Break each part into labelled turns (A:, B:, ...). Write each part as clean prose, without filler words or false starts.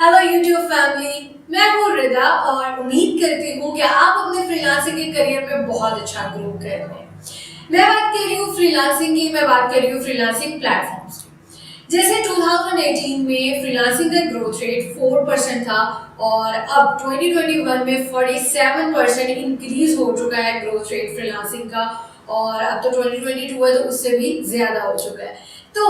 A: Hello YouTube family, मैं हूँ रिदा और उम्मीद करती हूँ कि आप अपने फ्रीलांसिंग के करियर में बहुत अच्छा ग्रो कर रहे हैं। मैं बात कर रही हूँ फ्रीलांसिंग की, मैं बात कर रही हूँ फ्रीलांसिंग प्लेटफॉर्म्स की। जैसे 2018 में फ्रीलांसिंग का ग्रोथ रेट 4% था और अब 2021 में 47% इंक्रीज हो चुका है ग्रोथ रेट फ्रीलांसिंग का, और अब तो 2022 है तो उससे भी ज्यादा हो चुका है। तो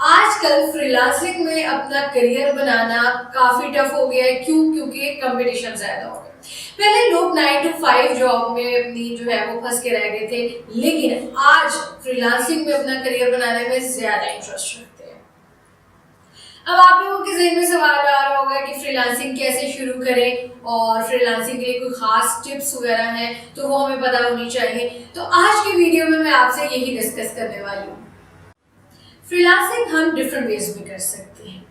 A: आजकल फ्रीलांसिंग में अपना करियर बनाना काफी टफ हो गया है। क्यों? क्योंकि कंपटीशन ज्यादा हो गया। पहले लोग 9 to 5 जॉब में अपनी जो है वो फंस के रह गए थे, लेकिन आज फ्रीलांसिंग में अपना करियर बनाने में ज्यादा इंटरेस्ट रखते हैं। अब आप लोगों के जहन में सवाल आ रहा होगा कि फ्रीलांसिंग कैसे शुरू करें और फ्रीलांसिंग के लिए कोई खास टिप्स वगैरह हैं तो वो हमें पता होनी चाहिए। तो आज की वीडियो में मैं आपसे यही डिस्कस करने वाली हूँ। फ्रीलांसिंग हम डिफरेंट वेज में कर सकते हैं,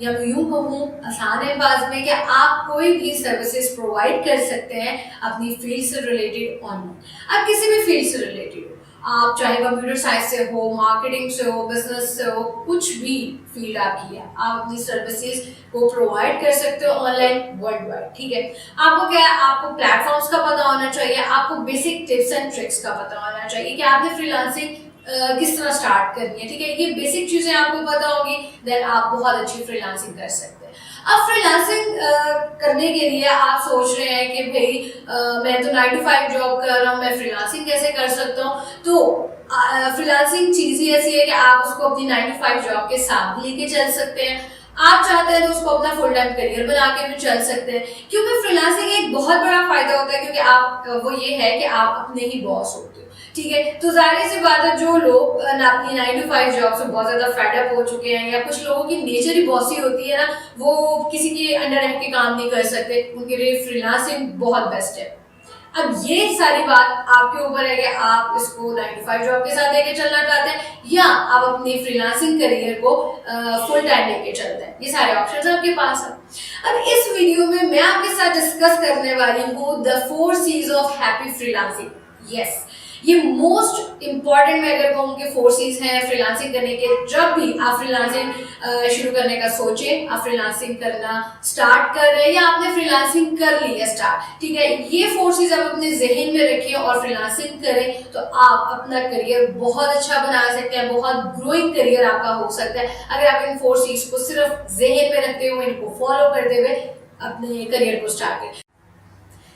A: या मैं यूं कहूँ आसान अंदाज में कि आप कोई भी सर्विसेज प्रोवाइड कर सकते हैं अपनी फील्ड से रिलेटेड ऑनलाइन। आप किसी भी फील्ड से रिलेटेड हो, आप चाहे कंप्यूटर साइंस से हो, मार्केटिंग से हो, बिजनेस से हो, कुछ भी फील्ड आपकी है, आप अपनी सर्विसेज को प्रोवाइड कर सकते हो ऑनलाइन वर्ल्ड वाइड। ठीक है, आपको क्या है, आपको प्लेटफॉर्म्स का पता होना चाहिए, आपको बेसिक टिप्स एंड ट्रिक्स का पता होना चाहिए कि आपने फ्रीलांसिंग किस तरह स्टार्ट करनी है। ठीक है, ये बेसिक चीजें आपको पता होगी, देन आप बहुत अच्छी फ्रीलांसिंग कर सकते हैं। अब फ्रीलांसिंग करने के लिए आप सोच रहे हैं कि भाई मैं तो 9 to 5 जॉब कर रहा हूँ, मैं फ्रीलांसिंग कैसे कर सकता हूँ। तो फ्रीलांसिंग चीज ही ऐसी है कि आप उसको अपनी 9 to 5 जॉब के साथ लेके चल सकते हैं। आप चाहते हैं तो उसको अपना फुल टाइम करियर बना के भी चल सकते हैं, क्योंकि फ्रीलांसिंग एक बहुत बड़ा फायदा होता है, क्योंकि आप वो ये है कि आप अपने ही बॉस होते हो। ठीक है, तो जाहिर सी बात है जो लोग अपनी 9 to 5 जॉब से बहुत ज्यादा फेडअप हो चुके हैं, या कुछ लोगों की नेचर ही बॉसी होती है ना, वो किसी के अंडर रह के काम नहीं कर सकते, उनके लिए फ्रीलांसिंग बहुत बेस्ट है। अब ये सारी बात आपके ऊपर है कि आप इसको 9 to 5 जॉब के साथ लेके चलना चाहते हैं या आप अपनी फ्रीलांसिंग करियर को फुल टाइम लेके चलते हैं। ये सारे ऑप्शंस आपके पास है। अब इस वीडियो में मैं आपके साथ डिस्कस करने वाली हूँ the 4 C's of happy freelancing. Yes, ये मोस्ट इंपॉर्टेंट मैं अगर कहूँ कि 4 C's हैं फ्रीलांसिंग करने के। जब भी आप फ्रीलांसिंग शुरू करने का सोचें, आप फ्रीलांसिंग करना स्टार्ट कर रहे हैं या आपने फ्रीलांसिंग कर ली है स्टार्ट, ठीक है, ये 4 C's आप अपने जहन में रखिए और फ्रीलांसिंग करें तो आप अपना करियर बहुत अच्छा बना सकते हैं, बहुत ग्रोइंग करियर आपका हो सकता है अगर आप इन 4 C's को सिर्फ जहन में रखते हुए, इनको फॉलो करते हुए अपने करियर को स्टार्ट करें।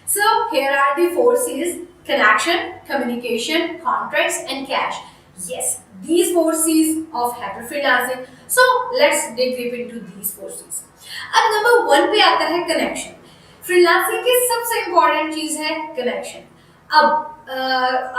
A: So here are the 4 C's: connection, communication, contracts and cash. Yes, these 4 C's of happy freelancing. So let's dig deep into these 4 C's. अब नंबर 1 पे आता है कनेक्शन। फ्रीलांसिंग की सबसे इंपॉर्टेंट चीज है कनेक्शन। अब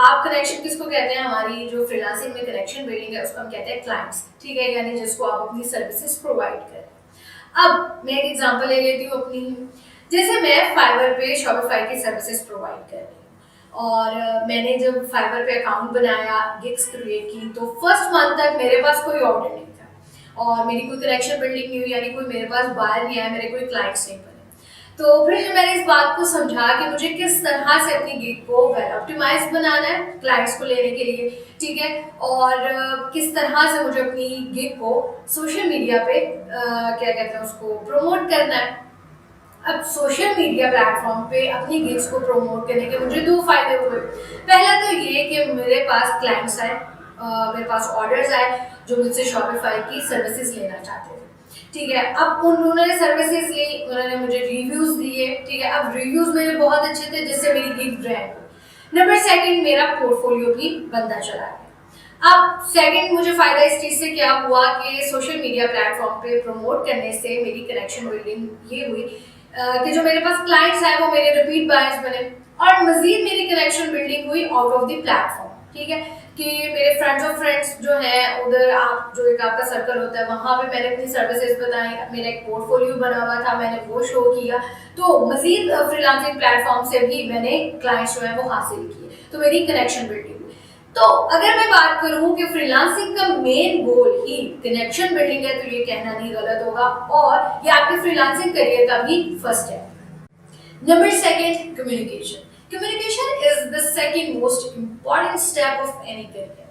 A: आप कनेक्शन किसको कहते हैं? हमारी जो फ्रीलांसिंग में कनेक्शन बिल्डिंग है उसको हम कहते हैं क्लाइंट्स। ठीक है, यानी जिसको आप अपनी सर्विसेज प्रोवाइड करें। अब मैं एक एग्जांपल ले लेती हूँ अपनी। जैसे मैं फाइवर पे शॉपिफाई की सर्विसेज प्रोवाइड कर रही हूँ और मैंने जब फाइवर पे अकाउंट बनाया, गिग्स क्रिएट की, तो फर्स्ट मंथ तक मेरे पास कोई ऑर्डर नहीं था और मेरी कोई कनेक्शन बिल्डिंग नहीं हुई, यानी कोई मेरे पास बायर नहीं आया, मेरे कोई क्लाइंट्स नहीं बने। तो फिर जब मैंने इस बात को समझा कि मुझे किस तरह से अपनी गिग को वेल ऑप्टिमाइज बनाना है क्लाइंट्स को लेने के लिए, ठीक है, और किस तरह से मुझे अपनी गिग को सोशल मीडिया पे क्या कहते हैं उसको प्रमोट करना है। अब सोशल मीडिया प्लेटफॉर्म पे अपनी गिग्स को प्रमोट करने के मुझे 2 फायदे हुए। पहला तो ये कि मेरे पास क्लाइंट्स आए, मेरे पास ऑर्डर्स आए जो मुझसे शॉपिफाई की सर्विसेज लेना चाहते थे। ठीक है, अब उन्होंने सर्विसेज ली, उन्होंने मुझे रिव्यूज दिए। ठीक है, अब रिव्यूज मेरे बहुत अच्छे थे जिससे मेरी गिग ब्रांड हुई। नंबर 2 मेरा पोर्टफोलियो भी बनता चला गया। अब सेकंड मुझे फायदा इस चीज से क्या हुआ कि सोशल मीडिया प्लेटफॉर्म पे प्रमोट करने से मेरी कनेक्शन बिल्डिंग ये हुई कि जो मेरे पास क्लाइंट्स आए वो मेरे रिपीट बायर्स बने, और मजीद मेरी कनेक्शन बिल्डिंग हुई आउट ऑफ द प्लेटफॉर्म। ठीक है, कि मेरे फ्रेंड्स ऑफ फ्रेंड्स जो हैं उधर, आप जो एक आपका सर्कल होता है वहाँ पे मैंने अपनी सर्विसेज बताई, मेरा एक पोर्टफोलियो बना हुआ था, मैंने वो शो किया, तो मजीद फ्रीलांसिंग प्लेटफॉर्म से भी मैंने क्लाइंट्स जो है वो हासिल किए, तो मेरी कनेक्शन बिल्डिंग। तो अगर मैं बात करूं कि फ्रीलांसिंग का मेन गोल ही कनेक्शन बिल्डिंग है तो ये कहना नहीं गलत होगा, और ये आपके फ्रीलांसिंग करियर का भी फर्स्ट है। Number 2 communication. Communication is the second most important step of any career.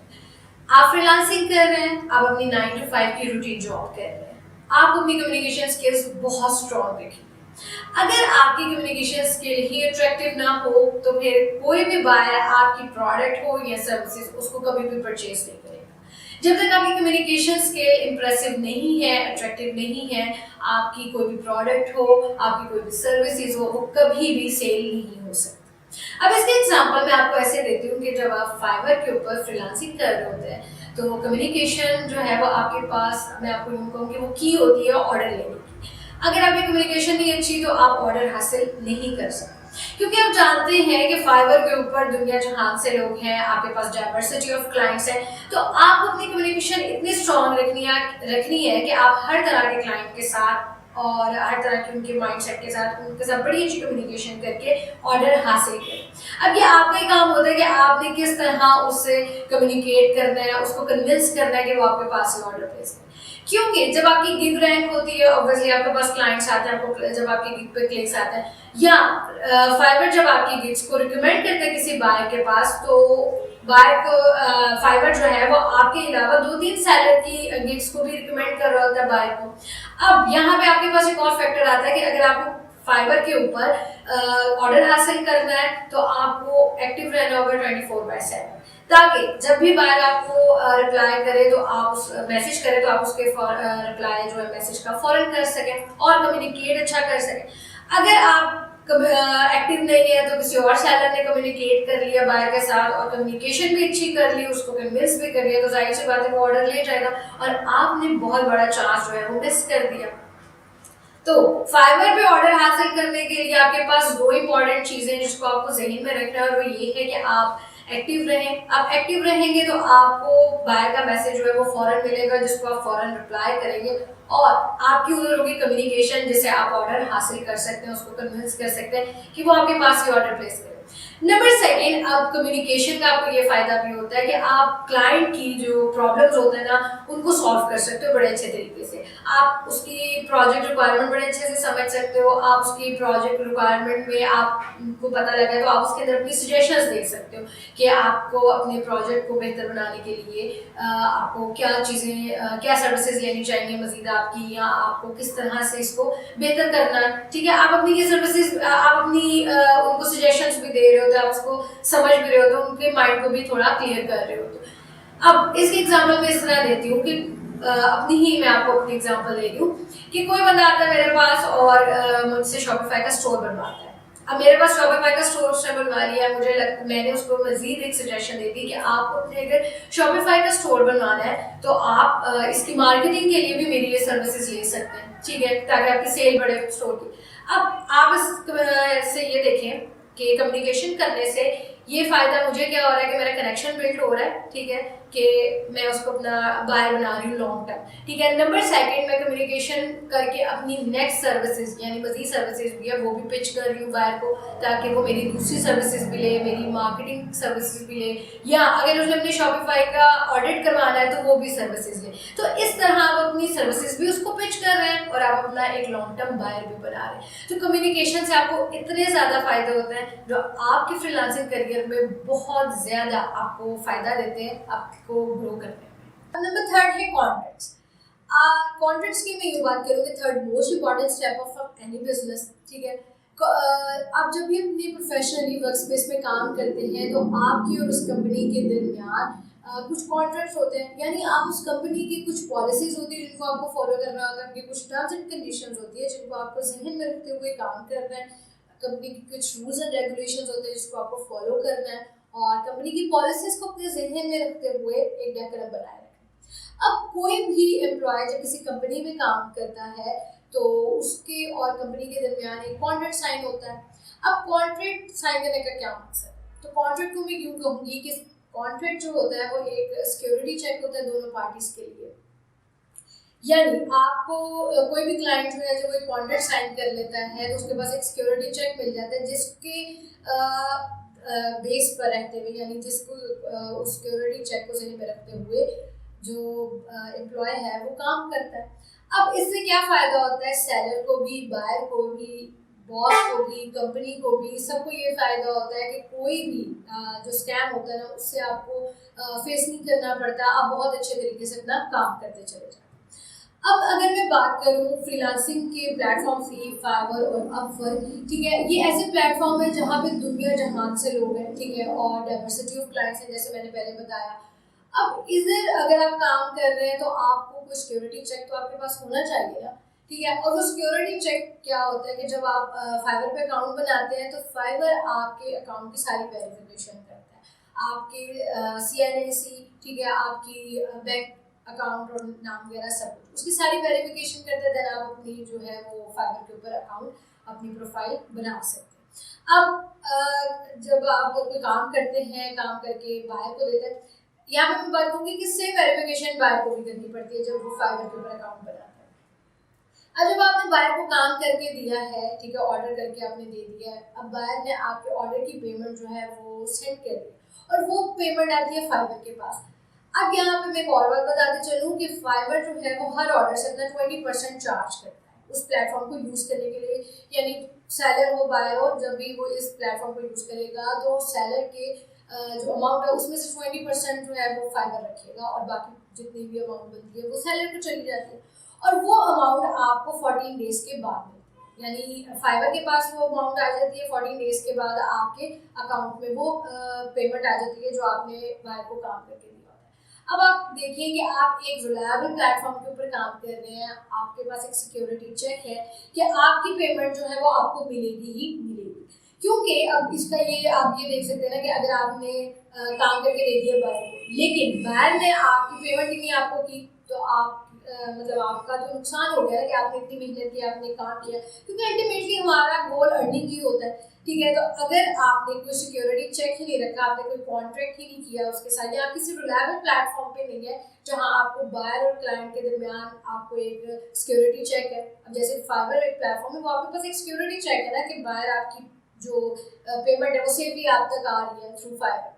A: आप फ्रीलांसिंग कर रहे हैं, आप अपनी 9 to 5 की रूटीन जॉब कर रहे हैं, आप अपनी कम्युनिकेशन स्किल्स बहुत स्ट्रॉन्ग रखें। अगर आपकी कम्युनिकेशन स्किल ही अट्रैक्टिव ना हो तो फिर कोई भी बायर आपकी प्रोडक्ट हो या सर्विसेज उसको कभी भी परचेज नहीं करेगा। जब तक आपकी कम्युनिकेशन स्किल इंप्रेसिव नहीं है, अट्रैक्टिव नहीं है, आपकी कोई भी प्रोडक्ट हो, आपकी कोई भी सर्विसेज हो, वो कभी भी सेल नहीं हो सकती। अब इसके एग्जांपल मैं आपको ऐसे देती हूँ कि जब आप फाइवर के ऊपर फ्रीलांसिंग कर रहे होते हैं तो कम्युनिकेशन जो है वो आपके पास, मैं आपको यूँ कहूँ कि वो की होती है ऑर्डर लेने की। अगर आपकी कम्युनिकेशन नहीं अच्छी तो आप ऑर्डर हासिल नहीं कर सकते, क्योंकि आप जानते हैं कि फाइवर के ऊपर दुनिया जहान से लोग हैं, आपके पास डाइवर्सिटी ऑफ क्लाइंट्स है, तो आपको अपनी कम्युनिकेशन इतनी स्ट्रॉन्ग रखनी है कि आप हर तरह के क्लाइंट के साथ और हर तरह के उनके माइंडसेट के साथ उनके साथ बड़ी अच्छी कम्युनिकेशन करके ऑर्डर हासिल करें। अब ये आपका ही काम होता है कि आपने किस तरह उससे कम्युनिकेट करना है, उसको कन्विंस करना है कि वो आपके पास ऑर्डर प्लेस करें। क्योंकि जब आपकी गिग रैंक होती है, ऑब्वियसली आपके पास क्लाइंट्स आते हैं, आपको जब आपकी गिग पे क्लिक्स आते हैं, या फाइवर जब आपकी गिग्स को रिकमेंड करता है किसी बायर के पास, तो बायर को फाइवर जो है वो आपके अलावा 2-3 सेलर की गिग्स को भी रिकमेंड कर रहा होता है बायर को। अब यहाँ पे आपके पास एक और फैक्टर आता है कि अगर आपको फाइवर के ऊपर ऑर्डर हासिल करना है तो आपको एक्टिव रहना होगा 24/7, ताकि जब भी बायर आपको रिप्लाई करे तो आप उस मैसेज करे तो आप उसके रिप्लाई जो है मैसेज का फौरन कर सकें और कम्युनिकेट अच्छा कर सकें। अगर आप एक्टिव नहीं है तो किसी और सेलर ने कम्युनिकेट कर लिया बायर के साथ और कम्युनिकेशन भी अच्छी कर ली, उसको कन्विंस भी कर लिया, तो जाहिर सी बात है वो ऑर्डर ले जाएगा और आपने बहुत बड़ा चांस जो है वो मिस कर दिया। तो फाइवर पे ऑर्डर हासिल करने के लिए आपके पास 2 इंपॉर्टेंट चीजें जिसको आपको जहन में रखना है, और वो ये है कि आप एक्टिव रहें। आप एक्टिव रहेंगे तो आपको बायर का मैसेज जो है वो फौरन मिलेगा, जिसको आप फौरन रिप्लाई करेंगे और आपकी उधर होगी कम्युनिकेशन जिससे आप ऑर्डर हासिल कर सकते हैं, उसको कन्विंस कर सकते हैं कि वो आपके पास ही ऑर्डर प्लेस करे। नंबर सेकेंड, अब कम्युनिकेशन का आपको ये फायदा भी होता है कि आप क्लाइंट की जो प्रॉब्लम्स होते हैं ना उनको सॉल्व कर सकते हो बड़े अच्छे तरीके से। आप उसकी प्रोजेक्ट रिक्वायरमेंट बड़े अच्छे से समझ सकते हो, आप उसकी प्रोजेक्ट रिक्वायरमेंट में आपको पता लगा तो आप उसके अंदर अपनी सजेशंस दे सकते हो कि आपको अपने प्रोजेक्ट को बेहतर बनाने के लिए आपको क्या चीज़ें, क्या सर्विसेज लेनी चाहिए मजीद आपकी, या आपको किस तरह से इसको बेहतर करना है। ठीक है, आप अपनी ये सर्विसेज आप अपनी उनको सजेशंस भी दे रहे हो तो आप उसको समझ भी रहे हो तो उनके माइंड को भी थोड़ा क्लियर कर रहे हो। तो अब इसकी एग्जांपल मैं इस तरह देती हूँ कि अपनी ही मैं आपको अपनी एग्जांपल दे रही हूँ कि कोई बंदा आता है मेरे पास और मुझसे शॉपिफाई का स्टोर बनवाता है। अब मेरे पास शॉपिफाई का स्टोर उसने बनवा लिया, मैंने उसको मजीद एक सजेशन दी थी कि आपको अपने अगर शॉपिफाई का स्टोर बनवाना है तो आप इसकी मार्केटिंग के लिए भी मेरी ये सर्विसेज ले सकते हैं, ठीक है, ताकि आपकी सेल बढ़े स्टोर की। अब आप इस से ये देखें कि कम्युनिकेशन करने से ये फायदा मुझे क्या हो रहा है कि मेरा कनेक्शन बिल्ड हो रहा है, ठीक है, कि मैं उसको अपना बायर बना रही हूँ लॉन्ग टर्म, ठीक है। नंबर सेकंड, मैं कम्युनिकेशन करके अपनी नेक्स्ट सर्विसेज यानी मजीद सर्विसेज भी है वो भी पिच कर रही हूँ बायर को, ताकि वो मेरी दूसरी सर्विसेज भी ले, मेरी मार्केटिंग सर्विसेज भी ले, या अगर उसने अपने शॉपिफाई का ऑडिट करवाना है तो वो भी सर्विसेज ले। तो इस तरह आप अपनी सर्विसेज भी उसको पिच कर रहे हैं और आप अपना एक लॉन्ग टर्म बायर भी बना रहे हैं। तो कम्युनिकेशन से आपको इतने ज़्यादा फायदे होते हैं जो आपके फ्रीलांसिंग करियर में बहुत ज़्यादा आपको फ़ायदा देते हैं, आपको ग्रो करने में। नंबर थर्ड है कॉन्ट्रैक्ट्स। कॉन्ट्रैक्ट्स की मैं ये बात करूँगी third most important step of any business, ठीक है। आप जब भी अपनी प्रोफेशनली वर्क स्पेस में काम करते हैं तो आपकी और उस कंपनी के दरमियान कुछ कॉन्ट्रैक्ट्स होते हैं, यानी आप उस कंपनी की कुछ पॉलिसीज होती है जिनको आपको फॉलो करना होता है, उनकी कुछ टर्म्स एंड कंडीशंस होती है जिनको आपको जहन में रखते हुए काम करना है, कंपनी की कुछ रूल्स एंड रेगुलेशंस होते हैं जिसको आपको फॉलो करना है, और कंपनी की पॉलिसीज को अपने जहन में रखते हुए एक डेकोरम बनाए रखें। अब कोई भी एम्प्लॉय जब किसी कंपनी में काम करता है तो उसके और कंपनी के दरमियान एक कॉन्ट्रैक्ट साइन होता है। अब कॉन्ट्रैक्ट साइन करने का क्या मकसद है, तो कॉन्ट्रैक्ट को मैं यूँ कहूँगी कि कॉन्ट्रैक्ट जो होता है वो एक सिक्योरिटी चेक होता है दोनों पार्टीज के लिए। यानी आपको कोई भी क्लाइंट जो है जब वो कॉन्ट्रैक्ट साइन कर लेता है तो उसके पास एक सिक्योरिटी चेक मिल जाता है जिसके बेस पर रहते हुए, यानी जिसको उस सिक्योरिटी चेक को ज़हन में रखते हुए जो एम्प्लॉय है वो काम करता है। अब इससे क्या फ़ायदा होता है, सेलर को भी, बायर को भी, बॉस को भी, कंपनी को भी, सबको ये फ़ायदा होता है कि कोई भी जो स्कैम होता है ना उससे आपको फेस नहीं करना पड़ता, आप बहुत अच्छे तरीके से अपना काम करते चले जाते। अब अगर मैं बात करूँ फ्रीलांसिंग के प्लेटफॉर्म्स की, फाइवर और अपवर्क, ठीक है, ये ऐसे प्लेटफॉर्म है जहाँ पे दुनिया जहान से लोग हैं, ठीक है, और डाइवर्सिटी ऑफ क्लाइंट्स हैं, जैसे मैंने पहले बताया। अब इधर अगर आप काम कर रहे हैं तो आपको कुछ सिक्योरिटी चेक तो आपके पास होना चाहिए ना, ठीक है। और वो सिक्योरिटी चेक क्या होता है कि जब आप फाइवर पे अकाउंट बनाते हैं तो फाइवर आपके अकाउंट की सारी वेरिफिकेशन करता है, आपके CNAC, ठीक है, आपकी बैंक अकाउंट और नाम वगैरह सब कुछ उसकी सारी वेरिफिकेशन करते हैं। देन आप अपनी जो है वो फाइवर के ऊपर अकाउंट अपनी प्रोफाइल बना सकते हैं। अब जब आप कोई काम करते हैं, काम करके बाहर को देते हैं, यहाँ पे मैं बात करूँगी कि सेम वेरिफिकेशन बाहर को भी करनी पड़ती है जब वो फाइवर के ऊपर अकाउंट बनाता है। अब जब आपने बायर को काम करके दिया है, ठीक है, ऑर्डर करके आपने दे दिया है, अब बायर ने आपके ऑर्डर की पेमेंट जो है वो सेंड कर दी और वो पेमेंट आती है फाइवर के पास। अब यहाँ पे मैं एक और बात बताते चलूँ कि फाइवर जो है वो हर ऑर्डर से अपना 20% चार्ज करता है उस प्लेटफॉर्म को यूज़ करने के लिए। यानी सेलर हो बायर हो, जब भी वो इस प्लेटफॉर्म को यूज़ करेगा तो सेलर के जो अमाउंट है उसमें से 20% जो है वो फाइवर रखेगा और बाकी जितनी भी अमाउंट बनती है वो सेलर को चली जाती है और वो अमाउंट आपको 14 डेज के बाद मिलती है। यानी फाइवर के पास वो अमाउंट आ जाती है, 14 डेज के बाद आपके अकाउंट में वो पेमेंट आ जाती है जो आपने बायर को काम करके दिया होता है। अब आप देखिए कि आप एक रिलायबल प्लेटफॉर्म के ऊपर काम कर रहे हैं, आपके पास एक सिक्योरिटी चेक है कि आपकी पेमेंट जो है वो आपको मिलेगी ही मिलेगी। क्योंकि अब इसका ये आप ये देख सकते हैं ना कि अगर आपने काम करके दे दिया बायर को, लेकिन बायर ने आपकी पेमेंट ही नहीं आपको की, तो आप मतलब आपका तो नुकसान हो गया कि आपने इतनी मेहनत की, आपने काम किया, क्योंकि अल्टीमेटली हमारा गोल अर्निंग ही होता है, ठीक है। तो अगर आपने कोई सिक्योरिटी चेक ही नहीं रखा, आपने कोई कॉन्ट्रैक्ट ही नहीं किया उसके साथ, या आप किसी रिलायबल प्लेटफॉर्म पे नहीं है जहां आपको बायर और क्लाइंट के दरमियान आपको एक सिक्योरिटी चेक है। अब जैसे फाइवर एक प्लेटफॉर्म है, वो आपके पास एक सिक्योरिटी चेक है ना कि बायर आपकी जो पेमेंट है वो सेफली आप तक आ रही है थ्रू फाइवर,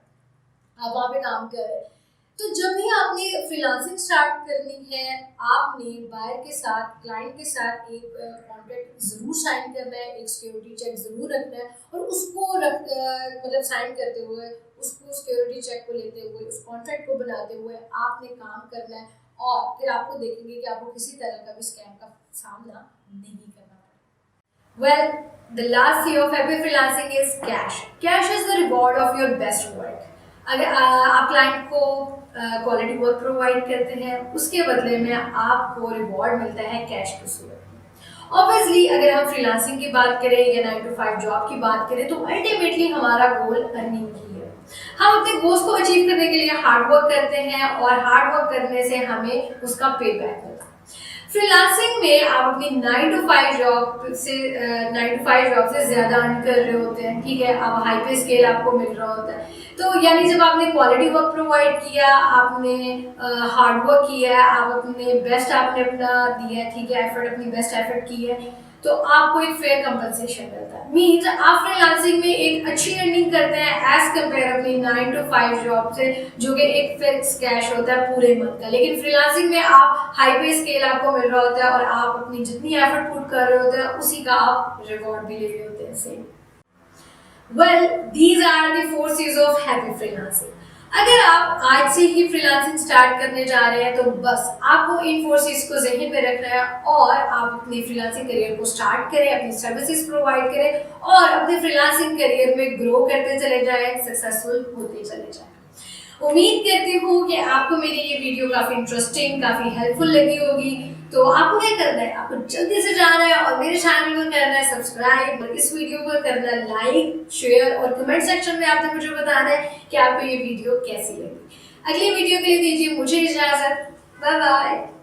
A: आप वहाँ पे काम कर रहे हैं। तो जब भी आपने फ्रीलांसिंग स्टार्ट करनी है, आपने बायर के साथ, क्लाइंट के साथ एक कॉन्ट्रैक्ट ज़रूर साइन करना है, एक सिक्योरिटी चेक ज़रूर रखना है और उसको मतलब साइन करते हुए, उसको सिक्योरिटी चेक को लेते हुए, उस कॉन्ट्रैक्ट को बनाते हुए आपने काम करना है और फिर आपको देखेंगे कि आपको किसी तरह का भी स्कैम का सामना नहीं करना पड़ेगा। Well, the last C of happy freelancing is cash. Cash is the reward of your best work. अगर आप क्लाइंट को क्वालिटी वर्क प्रोवाइड करते हैं, उसके बदले में आपको रिवॉर्ड मिलता है कैश की सूरत में। ऑब्वियसली अगर हम फ्रीलांसिंग की बात करें या 9 to 5 जॉब की बात करें तो अल्टीमेटली हमारा गोल अर्निंग ही है। हम अपने गोल्स को अचीव करने के लिए हार्ड वर्क करते हैं और हार्ड वर्क करने से हमें उसका पे बैक मिलता है। फ्रीलांसिंग में आप अपनी 9 to 5 जॉब से ज़्यादा अर्न कर रहे होते हैं, ठीक है, आप हाई पे स्केल आपको मिल रहा होता है। तो यानी जब आपने क्वालिटी वर्क प्रोवाइड किया, आपने हार्ड वर्क किया है, आप अपने बेस्ट आपने अपना दिया है, ठीक है, एफर्ट अपनी बेस्ट एफर्ट की है, तो आपको एक फेयर कंपनसेशन मिलता है। मीन्स आप फ्रीलांसिंग में एक अच्छी अर्निंग करते हैं एज कम्पेयर अपनी 9 to 5 जॉब से, जो कि एक फिक्स कैश होता है पूरे मंथ का। लेकिन फ्रीलांसिंग में आप हाई पे स्केल आपको मिल रहा होता है और आप अपनी जितनी एफर्ट पुट कर रहे होते हैं उसी का आप रिवॉर्ड भी ले रहे होते हैं same. Well, these are the 4 C's of happy freelancing. अगर आप आज से ही फ्रीलांसिंग स्टार्ट करने जा रहे हैं तो बस आपको इन 4 C's को ज़हन में रखना है और आप अपने फ्रीलांसिंग करियर को स्टार्ट करें, अपनी सर्विसेज प्रोवाइड करें और अपने फ्रीलांसिंग करियर में ग्रो करते चले जाएं, सक्सेसफुल होते चले जाएं। उम्मीद करती हूँ कि आपको मेरी ये वीडियो काफ़ी इंटरेस्टिंग, काफ़ी हेल्पफुल लगी होगी। तो आपको क्या करना है, आपको जल्दी से जाना है और मेरे चैनल को करना है सब्सक्राइब और इस वीडियो को करना है लाइक, शेयर और कमेंट सेक्शन में आपने मुझे बताना है कि आपको ये वीडियो कैसी लगी। अगली वीडियो के लिए दीजिए मुझे इजाज़त। Bye bye.